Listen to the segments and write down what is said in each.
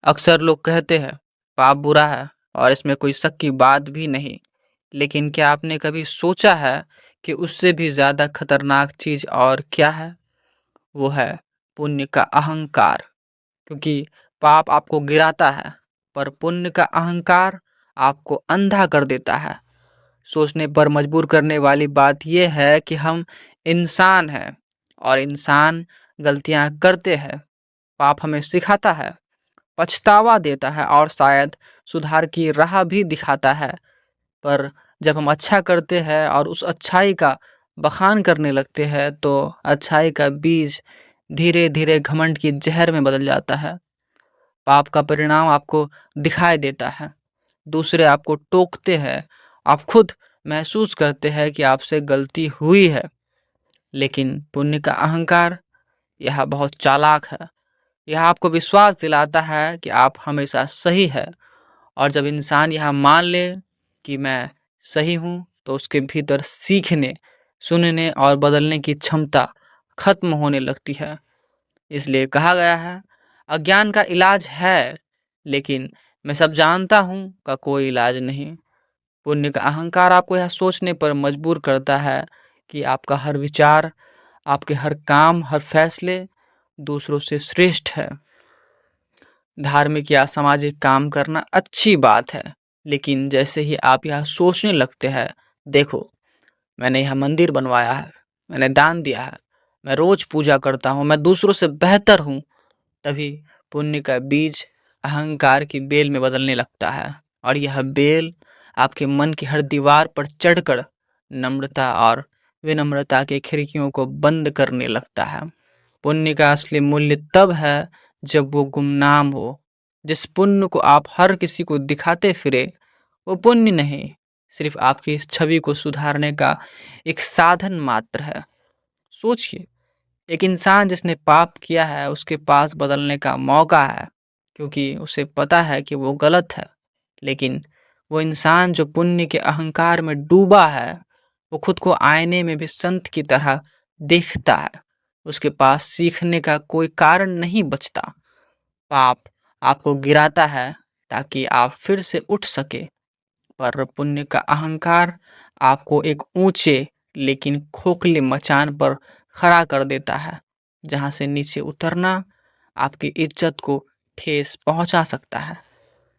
अक्सर लोग कहते हैं पाप बुरा है और इसमें कोई शक की बात भी नहीं। लेकिन क्या आपने कभी सोचा है कि उससे भी ज़्यादा खतरनाक चीज़ और क्या है? वो है पुण्य का अहंकार। क्योंकि पाप आपको गिराता है, पर पुण्य का अहंकार आपको अंधा कर देता है। सोचने पर मजबूर करने वाली बात यह है कि हम इंसान हैं और इंसान गलतियां करते हैं। पाप हमें सिखाता है, पछतावा देता है और शायद सुधार की राह भी दिखाता है। पर जब हम अच्छा करते हैं और उस अच्छाई का बखान करने लगते हैं तो अच्छाई का बीज धीरे धीरे घमंड की जहर में बदल जाता है। पाप का परिणाम आपको दिखाई देता है, दूसरे आपको टोकते हैं, आप खुद महसूस करते हैं कि आपसे गलती हुई है। लेकिन पुण्य का अहंकार यह बहुत चालाक है। यह आपको विश्वास दिलाता है कि आप हमेशा सही है, और जब इंसान यह मान ले कि मैं सही हूँ, तो उसके भीतर सीखने, सुनने और बदलने की क्षमता खत्म होने लगती है। इसलिए कहा गया है, अज्ञान का इलाज है, लेकिन मैं सब जानता हूँ का कोई इलाज नहीं। पुण्य का अहंकार आपको यह सोचने पर मजबूर करता है कि आपका हर विचार, आपके हर काम, हर फैसले दूसरों से श्रेष्ठ है। धार्मिक या सामाजिक काम करना अच्छी बात है, लेकिन जैसे ही आप यह सोचने लगते हैं, देखो, मैंने यह मंदिर बनवाया है, मैंने दान दिया है, मैं रोज पूजा करता हूँ, मैं दूसरों से बेहतर हूँ, तभी पुण्य का बीज अहंकार की बेल में बदलने लगता है। और यह बेल आपके मन की हर दीवार पर चढ़कर नम्रता और विनम्रता की खिड़कियों को बंद करने लगता है। पुण्य का असली मूल्य तब है जब वो गुमनाम हो। जिस पुण्य को आप हर किसी को दिखाते फिरे, वो पुण्य नहीं, सिर्फ आपकी इस छवि को सुधारने का एक साधन मात्र है। सोचिए, एक इंसान जिसने पाप किया है, उसके पास बदलने का मौका है, क्योंकि उसे पता है कि वो गलत है। लेकिन वो इंसान जो पुण्य के अहंकार में डूबा है, वो खुद को आईने में भी संत की तरह देखता है। उसके पास सीखने का कोई कारण नहीं बचता। पाप आपको गिराता है ताकि आप फिर से उठ सके, पर पुण्य का अहंकार आपको एक ऊंचे लेकिन खोखले मचान पर खड़ा कर देता है, जहां से नीचे उतरना आपकी इज्जत को ठेस पहुंचा सकता है।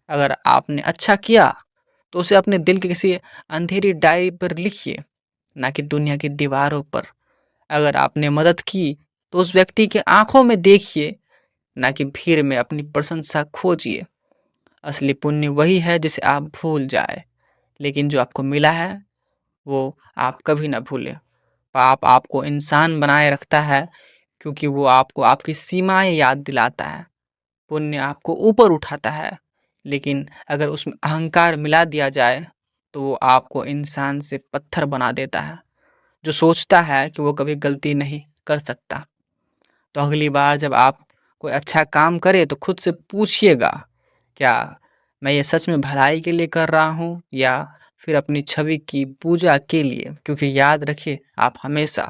अगर आपने अच्छा किया तो उसे अपने दिल की किसी अंधेरी डायरी पर लिखिए, ना कि दुनिया की दीवारों पर। अगर आपने मदद की तो उस व्यक्ति के आंखों में देखिए, ना कि भीड़ में अपनी प्रशंसा खोजिए। असली पुण्य वही है जिसे आप भूल जाए, लेकिन जो आपको मिला है वो आप कभी ना भूलें। पाप आपको इंसान बनाए रखता है, क्योंकि वो आपको आपकी सीमाएं याद दिलाता है। पुण्य आपको ऊपर उठाता है, लेकिन अगर उसमें अहंकार मिला दिया जाए तो वो आपको इंसान से पत्थर बना देता है, जो सोचता है कि वो कभी गलती नहीं कर सकता। तो अगली बार जब आप कोई अच्छा काम करें तो खुद से पूछिएगा, क्या मैं ये सच में भलाई के लिए कर रहा हूँ या फिर अपनी छवि की पूजा के लिए? क्योंकि याद रखिए, आप हमेशा,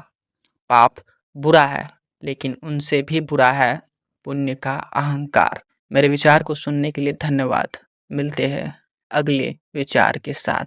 पाप बुरा है, लेकिन उनसे भी बुरा है पुण्य का अहंकार। मेरे विचार को सुनने के लिए धन्यवाद। मिलते हैं अगले विचार के साथ।